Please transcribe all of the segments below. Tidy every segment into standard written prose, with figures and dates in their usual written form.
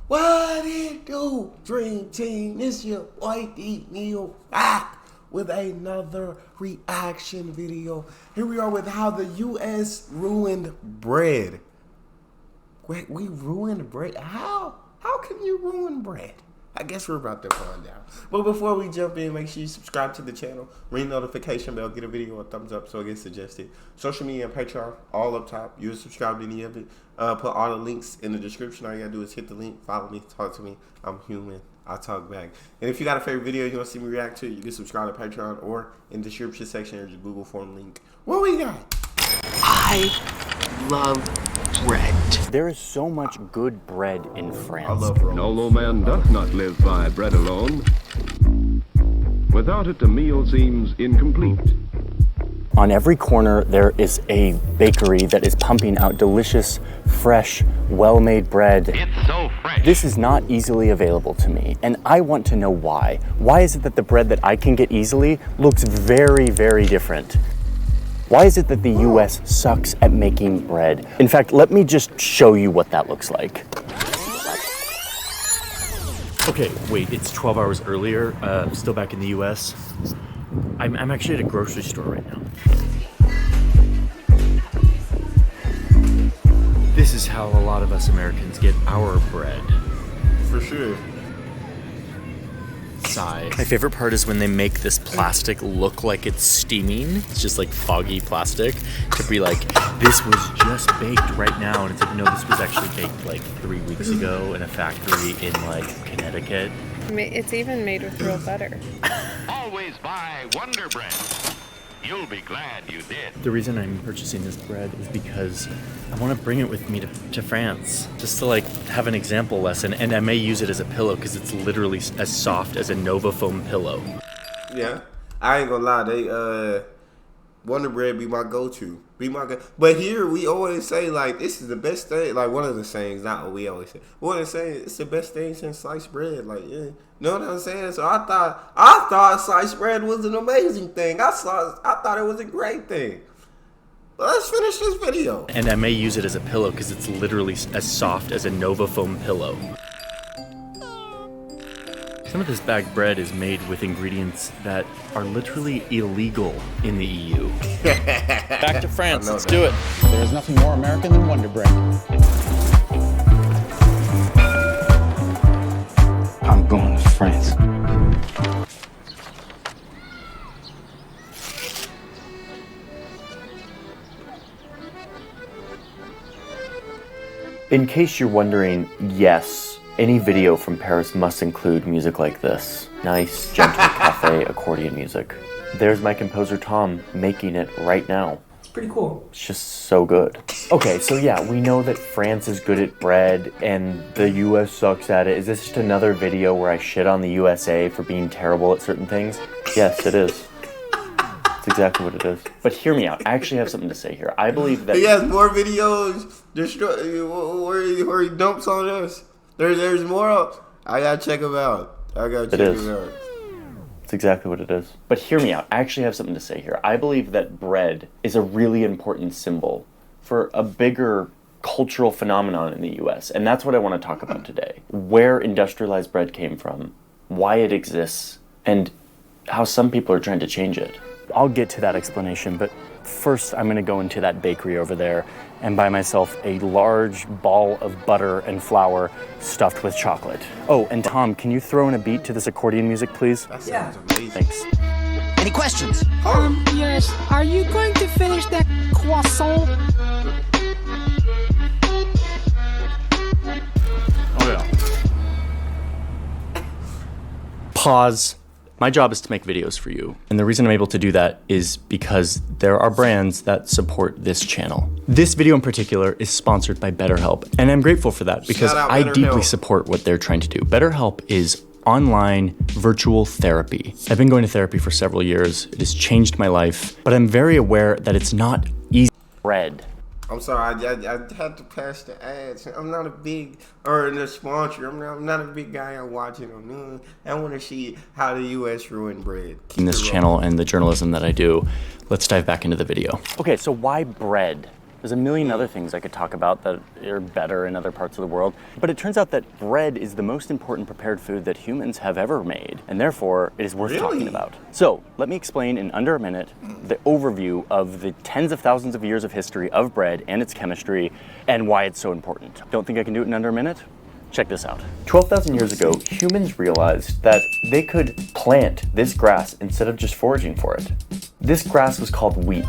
What it do, Dream Team? It's your boy Neal back with another reaction video. Here we are with how the US ruined bread. Wait, we ruined bread? How? How can you ruin bread? I guess we're about to find out. But before we jump in, make sure you subscribe to the channel, ring the notification bell, get a video a thumbs up so it gets suggested. Social media and Patreon, all up top. You subscribe to any of it. Put all the links in the description. All you gotta do is hit the link, follow me, talk to me. I'm human. I talk back. And if you got a favorite video you want to see me react to, you can subscribe to Patreon or in the description section there's a Google form link. What we got? I love bread. There is so much good bread in France. I love rolls. Although man doth not live by bread alone, without it the meal seems incomplete. On every corner there is a bakery that is pumping out delicious, fresh, well-made bread. It's so fresh. This is not easily available to me, and I want to know why. Why is it that the bread that I can get easily looks very, very different? Why is it that the US sucks at making bread? In fact, let me just show you what that looks like. Okay, wait, it's 12 hours earlier, still back in the US. I'm actually at a grocery store right now. This is how a lot of us Americans get our bread. For sure. Sigh. My favorite part is when they make this plastic look like it's steaming. It's just like foggy plastic to be like, this was just baked right now. And it's like, no, this was actually baked like 3 weeks ago in a factory in like Connecticut. It's even made with real butter. Always buy Wonder Bread. You'll be glad you did. The reason I'm purchasing this bread is because I want to bring it with me to France, just to like have an example lesson, and I may use it as a pillow because it's literally as soft as a Nova foam pillow. Yeah, I ain't gonna lie, they Wonder Bread be my go-to. But here we always say like this is the best thing. Like one of the sayings, not what we always say. One of the sayings, it's the best thing since sliced bread. Like yeah, you know what I'm saying? So I thought sliced bread was an amazing thing. I thought it was a great thing. But let's finish this video. And I may use it as a pillow because it's literally as soft as a Nova foam pillow. Some of this bagged bread is made with ingredients that are literally illegal in the EU. Back to France, let's do it. There is nothing more American than Wonder Bread. I'm going to France. In case you're wondering, yes, any video from Paris must include music like this. Nice, gentle cafe accordion music. There's my composer Tom making it right now. It's pretty cool. It's just so good. Okay, so yeah, we know that France is good at bread and the US sucks at it. Is this just another video where I shit on the USA for being terrible at certain things? Yes, it is. That's exactly what it is. But hear me out. I actually have something to say here. I believe that... He has more videos where he dumps on us. There's more. I gotta check him out. It's exactly what it is. But hear me out. I actually have something to say here. I believe that bread is a really important symbol for a bigger cultural phenomenon in the US. And that's what I want to talk about today. Where industrialized bread came from, why it exists, and how some people are trying to change it. I'll get to that explanation, but first I'm going to go into that bakery over there and buy myself a large ball of butter and flour stuffed with chocolate. Oh, and Tom, can you throw in a beat to this accordion music, please? That sounds amazing. Thanks. Any questions? Yes. Are you going to finish that croissant? Oh yeah. Pause. My job is to make videos for you. And the reason I'm able to do that is because there are brands that support this channel. This video in particular is sponsored by BetterHelp. And I'm grateful for that because I deeply support what they're trying to do. BetterHelp is online virtual therapy. I've been going to therapy for several years. It has changed my life, but I'm very aware that it's not easy bread. I'm sorry, I had to pass the ads. I'm not a big, or the sponsor, I'm not a big guy on watching them. I want to see how the US ruined bread. In this channel and the journalism that I do, let's dive back into the video. Okay, so why bread? There's a million other things I could talk about that are better in other parts of the world. But it turns out that bread is the most important prepared food that humans have ever made, and therefore it is worth talking about. So let me explain in under a minute the overview of the tens of thousands of years of history of bread and its chemistry and why it's so important. Don't think I can do it in under a minute? Check this out. 12,000 years ago, humans realized that they could plant this grass instead of just foraging for it. This grass was called wheat,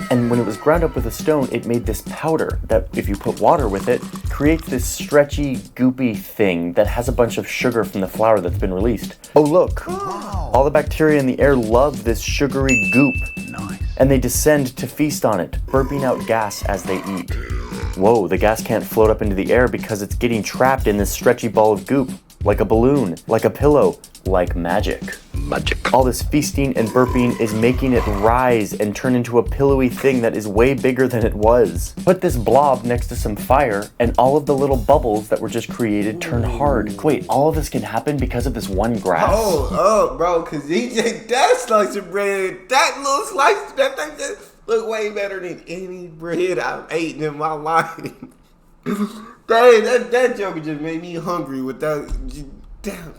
and when it was ground up with a stone, it made this powder that, if you put water with it, creates this stretchy, goopy thing that has a bunch of sugar from the flour that's been released. Oh look! All the bacteria in the air love this sugary goop. Nice. And they descend to feast on it, burping out gas as they eat. Whoa, the gas can't float up into the air because it's getting trapped in this stretchy ball of goop. Like a balloon, like a pillow, like magic. Magic. All this feasting and burping is making it rise and turn into a pillowy thing that is way bigger than it was. Put this blob next to some fire, and all of the little bubbles that were just created turn hard. Wait, all of this can happen because of this one grass? Oh, bro, because that slice of bread, that little slice, that thing just look way better than any bread I've eaten in my life. Dang, that joker just made me hungry with that. Damn.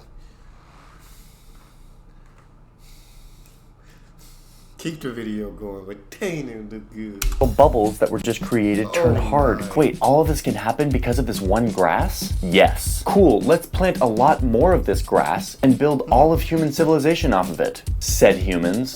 Keep the video going, but dang, it look good. Bubbles that were just created turn hard. Wait, all of this can happen because of this one grass? Yes. Cool, let's plant a lot more of this grass and build all of human civilization off of it, said humans.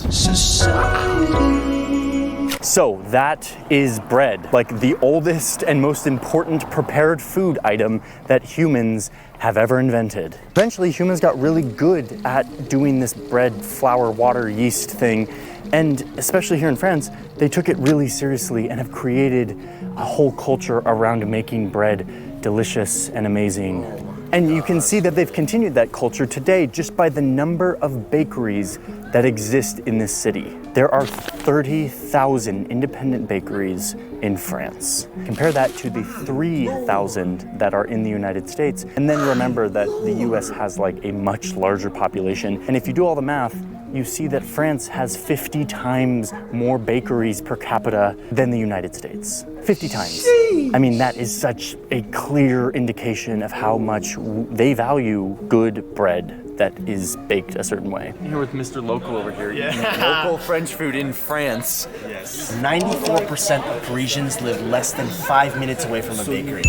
So that is bread, like the oldest and most important prepared food item that humans have ever invented. Eventually, humans got really good at doing this bread, flour, water, yeast thing, and especially here in France, they took it really seriously and have created a whole culture around making bread delicious and amazing. And you can see that they've continued that culture today just by the number of bakeries that exist in this city. There are 30,000 independent bakeries in France. Compare that to the 3,000 that are in the United States. And then remember that the US has like a much larger population. And if you do all the math, you see that France has 50 times more bakeries per capita than the United States. 50 times. I mean, that is such a clear indication of how much they value good bread that is baked a certain way. Here with Mr. Local over here. Yeah. Local French food in France. Yes. 94% of Parisians live less than 5 minutes away from a bakery.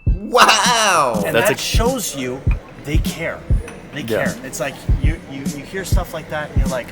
Wow! And that shows you they care. They care. It's like you hear stuff like that and you're like,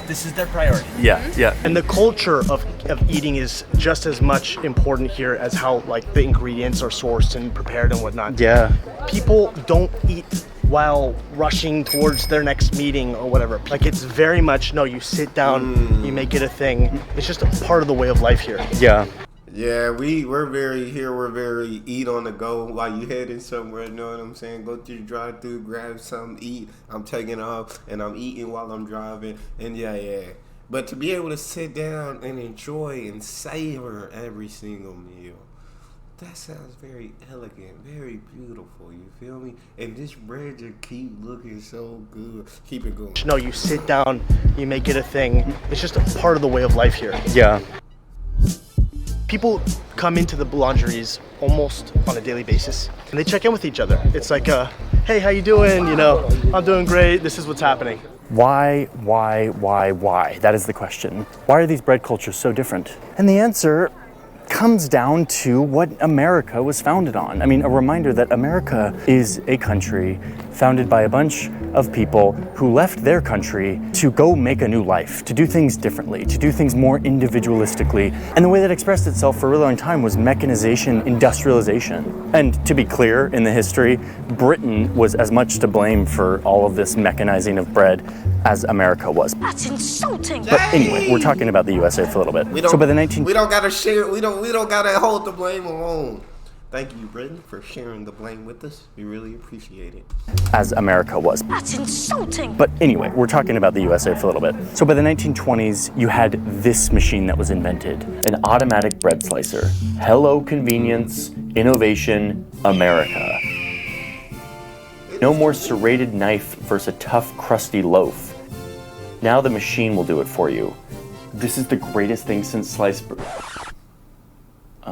this is their priority. Yeah. And the culture of eating is just as much important here as how like the ingredients are sourced and prepared and whatnot. Yeah. People don't eat while rushing towards their next meeting or whatever. Like it's very much, no, you sit down, you make it a thing. It's just a part of the way of life here. Yeah. Yeah, we're very eat on the go while you heading somewhere, you know what I'm saying? Go through the drive-thru, grab something, eat. I'm taking off and I'm eating while I'm driving. And yeah. But to be able to sit down and enjoy and savor every single meal, that sounds very elegant, very beautiful, you feel me? And this bread just keep looking so good. Keep it going. No, you sit down, you make it a thing. It's just a part of the way of life here. Yeah. People come into the boulangeries almost on a daily basis and they check in with each other. It's like, hey, how you doing? You know, I'm doing great. This is what's happening. Why? That is the question. Why are these bread cultures so different? And the answer comes down to what America was founded on. I mean, a reminder that America is a country founded by a bunch of people who left their country to go make a new life, to do things differently, to do things more individualistically. And the way that expressed itself for a really long time was mechanization, industrialization. And to be clear, in the history, Britain was as much to blame for all of this mechanizing of bread as America was. That's insulting. But anyway, we're talking about the USA for a little bit. We don't gotta share. We don't gotta hold the blame alone. Thank you, Britain, for sharing the blame with us. We really appreciate it. As America was. That's insulting. But anyway, we're talking about the USA for a little bit. So by the 1920s, you had this machine that was invented, an automatic bread slicer. Hello, convenience, innovation, America. No more serrated knife versus a tough, crusty loaf. Now the machine will do it for you. This is the greatest thing since sliced bread.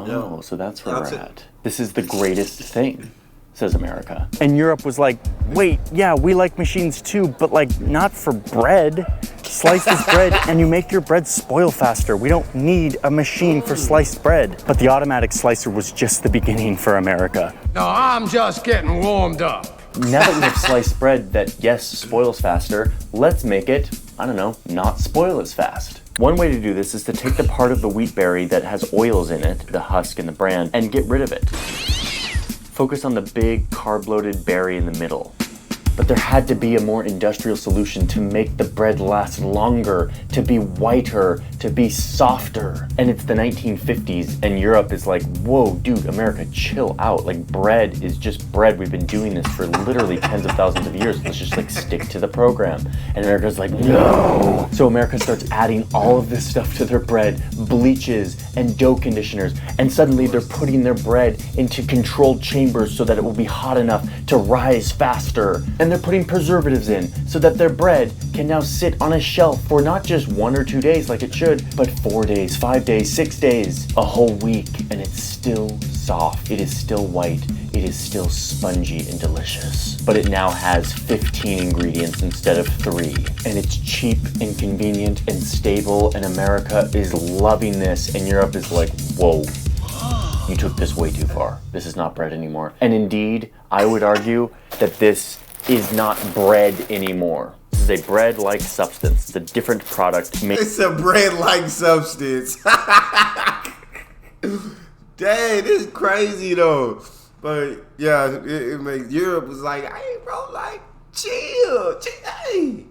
Oh, so that's where we're at. This is the greatest thing, says America. And Europe was like, wait, yeah, we like machines too, but like not for bread. Slice this bread and you make your bread spoil faster. We don't need a machine for sliced bread. But the automatic slicer was just the beginning for America. No, I'm just getting warmed up. Now that we have sliced bread that, yes, spoils faster, let's make it, I don't know, not spoil as fast. One way to do this is to take the part of the wheat berry that has oils in it, the husk and the bran, and get rid of it. Focus on the big carb-loaded berry in the middle. But there had to be a more industrial solution to make the bread last longer, to be whiter, to be softer. And it's the 1950s, and Europe is like, whoa, dude, America, chill out. Like, bread is just bread. We've been doing this for literally tens of thousands of years. Let's just, like, stick to the program. And America's like, no. So America starts adding all of this stuff to their bread, bleaches and dough conditioners, and suddenly they're putting their bread into controlled chambers so that it will be hot enough to rise faster. And they're putting preservatives in so that their bread can now sit on a shelf for not just 1 or 2 days like it should, but 4 days, 5 days, 6 days, a whole week, and it's still soft. It is still white. It is still spongy and delicious. But it now has 15 ingredients instead of 3. And it's cheap and convenient and stable, and America is loving this, and Europe is like, whoa. You took this way too far. This is not bread anymore. And indeed, I would argue that this is not bread anymore. This is a bread-like substance. It's a different product. It's a bread-like substance. Dang, this is crazy though. But yeah, it makes Europe was like, hey bro, like chill. Hey,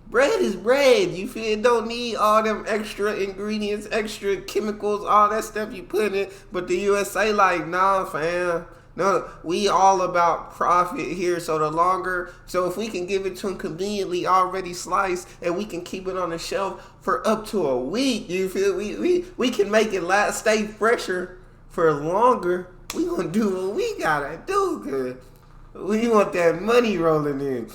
bread is bread. You feel it don't need all them extra ingredients, extra chemicals, all that stuff you put in. But the USA like, nah, fam. No, we all about profit here. So if we can give it to them conveniently already sliced, and we can keep it on the shelf for up to a week, you feel we can make it stay fresher for longer. We gonna do what we gotta do, cause we want that money rolling in.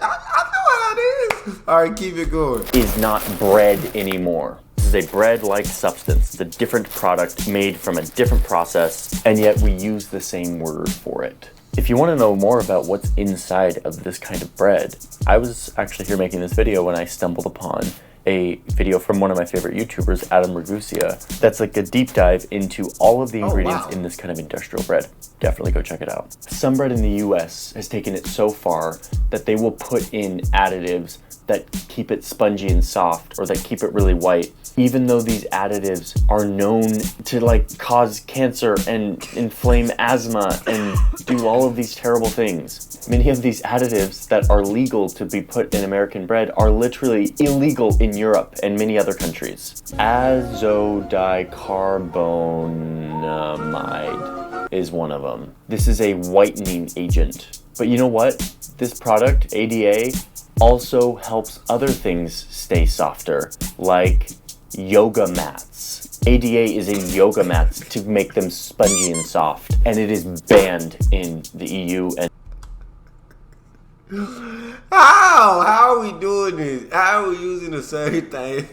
I know how it is. All right, keep it going. Is not bread anymore. This is a bread-like substance. It's a different product made from a different process, and yet we use the same word for it. If you want to know more about what's inside of this kind of bread, I was actually here making this video when I stumbled upon a video from one of my favorite YouTubers, Adam Ragusia, that's like a deep dive into all of the ingredients in this kind of industrial bread. Definitely go check it out. Some bread in the US has taken it so far that they will put in additives that keep it spongy and soft, or that keep it really white, even though these additives are known to like cause cancer and inflame asthma and do all of these terrible things. Many of these additives that are legal to be put in American bread are literally illegal in Europe and many other countries. Azodicarbonamide is one of them. This is a whitening agent. But you know what? This product, ADA, also helps other things stay softer, like yoga mats. ADA is in yoga mats to make them spongy and soft, and it is banned in the EU. And how are we doing this? How are we using the same thing?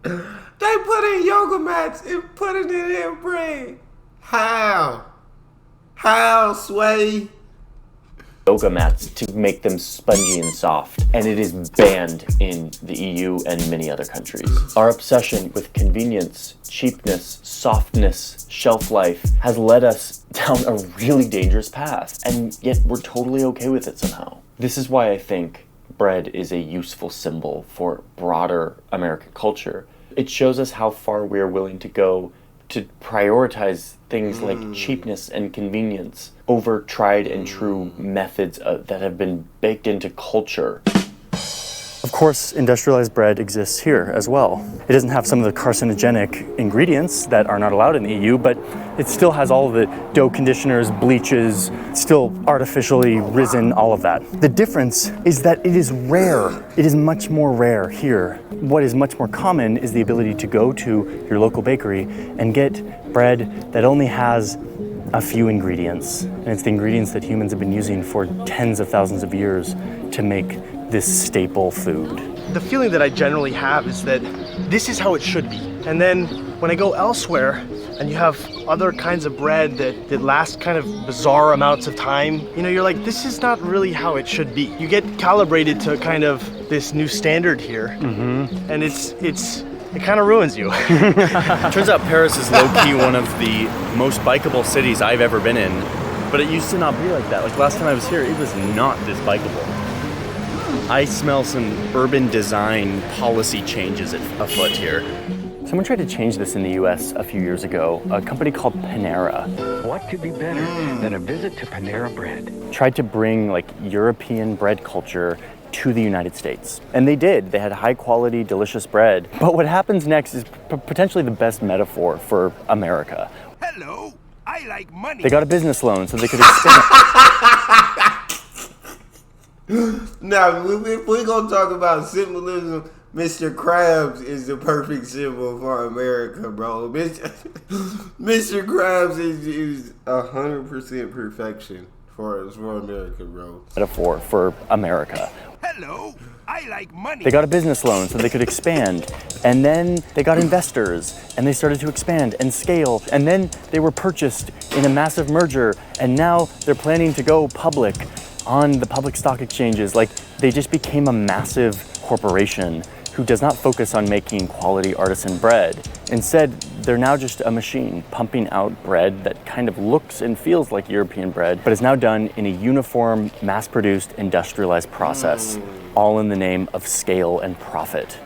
They put in yoga mats and put it in their bread. How, Sway? Yoga mats to make them spongy and soft, and it is banned in the EU and many other countries. Our obsession with convenience, cheapness, softness, shelf life has led us down a really dangerous path, and yet we're totally okay with it somehow. This is why I think bread is a useful symbol for broader American culture. It shows us how far we're willing to go to prioritize things like cheapness and convenience over tried and true methods that have been baked into culture. Of course, industrialized bread exists here as well. It doesn't have some of the carcinogenic ingredients that are not allowed in the EU, but it still has all of the dough conditioners, bleaches, still artificially risen, all of that. The difference is that it is rare. It is much more rare here. What is much more common is the ability to go to your local bakery and get bread that only has a few ingredients. And it's the ingredients that humans have been using for tens of thousands of years to make this staple food. The feeling that I generally have is that this is how it should be. And then when I go elsewhere and you have other kinds of bread that last kind of bizarre amounts of time, you know, you're like, this is not really how it should be. You get calibrated to kind of this new standard here, and it kind of ruins you. Turns out Paris is low-key one of the most bikeable cities I've ever been in, but it used to not be like that. Like last time I was here, it was not this bikeable. I smell some urban design policy changes afoot here. Someone tried to change this in the US a few years ago, a company called Panera. What could be better than a visit to Panera Bread? Tried to bring like European bread culture to the United States. And they did. They had high quality, delicious bread. But what happens next is potentially the best metaphor for America. Hello, I like money. They got a business loan so they could expand. Now, if we're going to talk about symbolism, Mr. Krabs is the perfect symbol for America, bro. Mr. Krabs is 100% perfection for America, bro. Metaphor for America. Hello, I like money. They got a business loan so they could expand. And then they got investors and they started to expand and scale. And then they were purchased in a massive merger. And now they're planning to go public on the public stock exchanges. Like, they just became a massive corporation who does not focus on making quality artisan bread. Instead, they're now just a machine pumping out bread that kind of looks and feels like European bread, but is now done in a uniform, mass-produced, industrialized process, all in the name of scale and profit.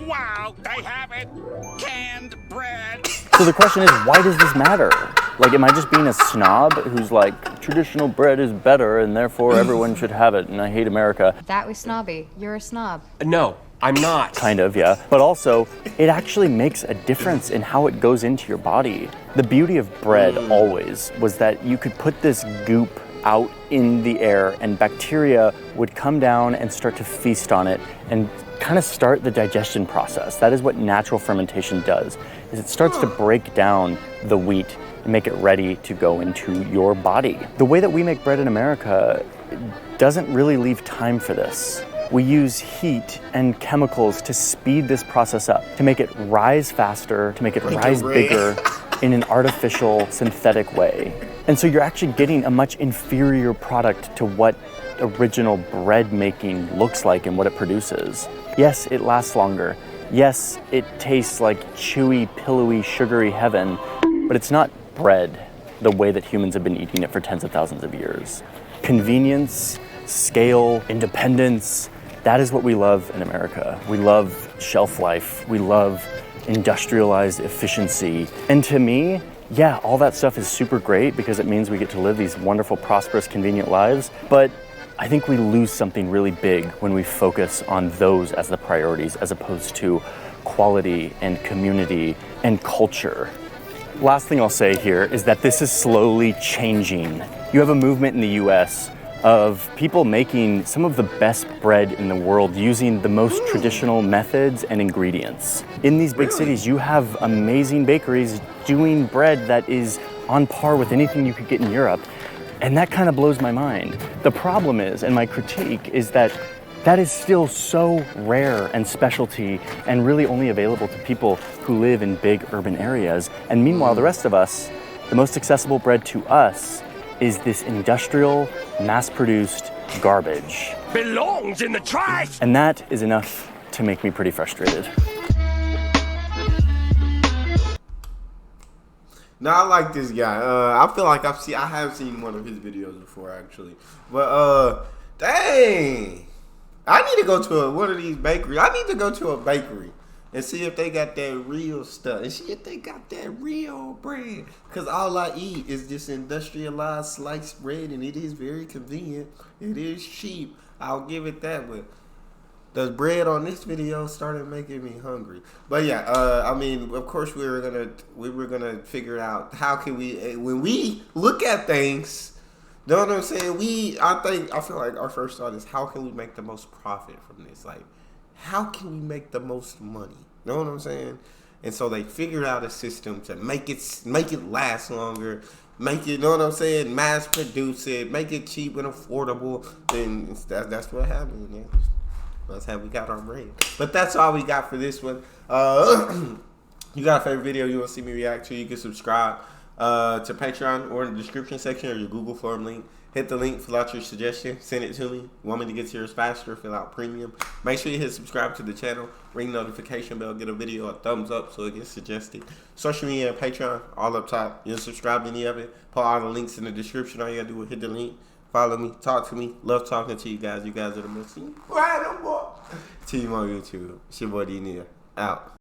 Wow, they have it. Canned bread. So the question is, why does this matter? Like, am I just being a snob who's like, traditional bread is better and therefore everyone should have it and I hate America? That was snobby. You're a snob. No, I'm not. Kind of, yeah. But also, it actually makes a difference in how it goes into your body. The beauty of bread always was that you could put this goop out in the air and bacteria would come down and start to feast on it and kind of start the digestion process. That is what natural fermentation does, is it starts to break down the wheat and make it ready to go into your body. The way that we make bread in America doesn't really leave time for this. We use heat and chemicals to speed this process up, to make it rise faster, to make it rise bigger in an artificial, synthetic way. And so you're actually getting a much inferior product to what original bread making looks like and what it produces. Yes, it lasts longer. Yes, it tastes like chewy, pillowy, sugary heaven, but it's not bread the way that humans have been eating it for tens of thousands of years. Convenience, scale, independence, that is what we love in America. We love shelf life. We love industrialized efficiency. And to me, yeah, all that stuff is super great because it means we get to live these wonderful, prosperous, convenient lives. But I think we lose something really big when we focus on those as the priorities as opposed to quality and community and culture. Last thing I'll say here is that this is slowly changing. You have a movement in the US of people making some of the best bread in the world using the most traditional methods and ingredients. In these big cities, you have amazing bakeries doing bread that is on par with anything you could get in Europe. And that kind of blows my mind. The problem is, and my critique, is that that is still so rare and specialty and really only available to people who live in big urban areas. And meanwhile, the rest of us, the most accessible bread to us is this industrial, mass-produced garbage. Belongs in the trash! And that is enough to make me pretty frustrated. Now I like this guy. I feel like I have seen one of his videos before actually. But dang, I need to go to one of these bakeries. I need to go to a bakery and see if they got that real stuff and see if they got that real bread. Cause all I eat is this industrialized sliced bread, and it is very convenient. It is cheap. I'll give it that, but the bread on this video started making me hungry. But yeah, I mean, of course we were gonna figure out how can we, when we look at things, you know what I'm saying? I feel like our first thought is how can we make the most profit from this? Like, how can we make the most money? You know what I'm saying? And so they figured out a system to make it last longer, make it, you know what I'm saying, mass produce it, make it cheap and affordable. Then that's what happened, man. That's how we got our bread. But that's all we got for this one. you got a favorite video you want to see me react to, you can subscribe to Patreon or in the description section or your Google form link. Hit the link, fill out your suggestion, send it to me. You want me to get to yours faster, fill out premium. Make sure you hit subscribe to the channel, ring notification bell, get a video a thumbs up so it gets suggested. Social media and Patreon, all up top. You can subscribe to any of it. Put all the links in the description. All you gotta do is hit the link, follow me, talk to me. Love talking to you guys. You guys are the most incredible team on YouTube. It's your boy D Neal. Out.